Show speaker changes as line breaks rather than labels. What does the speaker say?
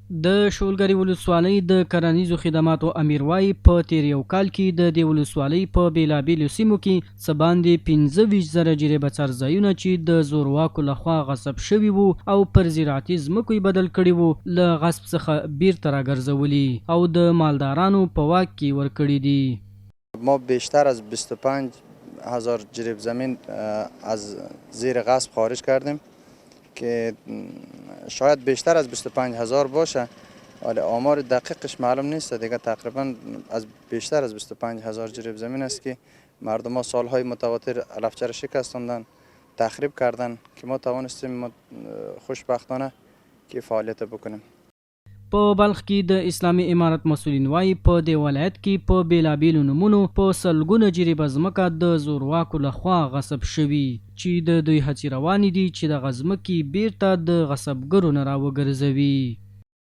د شولګرې ولسوالۍ د کرنیزو خدماتو امیر وایي په تیر یو کال کې د دې ولسوالۍ په بېلابېلو سیمو کې څه باندې 25 زره جریبه څرځایونه چې د زورواکو لخوا غصب شوي وو او پر زراعتي ځمکو یې بدل کړي وو له غصب څخه بیرته راګرځولي او د مالدارانو په واک کې ورکړي دي.
ما بیشتر از 25,000 جریب زمین از زیر غصب خارج کردیم که شاید بیشتر از 25,000 باشه، ولی آمار دقیقش معلوم نیست دیگه. تقریبا از بیشتر از 25,000 جریب زمین است که مردم ها سالهای متواتر علفچه را شکستاندن، تخریب کردن که ما توانستیم خوشبختانه که فعالیت بکنیم.
په بلخ کې د اسلامي امارت مسؤلین وایي په دې ولایت کې په بیلابیلو نومونو په سلګونه جریبه ځمکه د زورواکو لخوا غصب شوي چې د دوی هڅې روانې دي چې دغه ځمکې بیرته د غصبګرو نه راوګرځوي.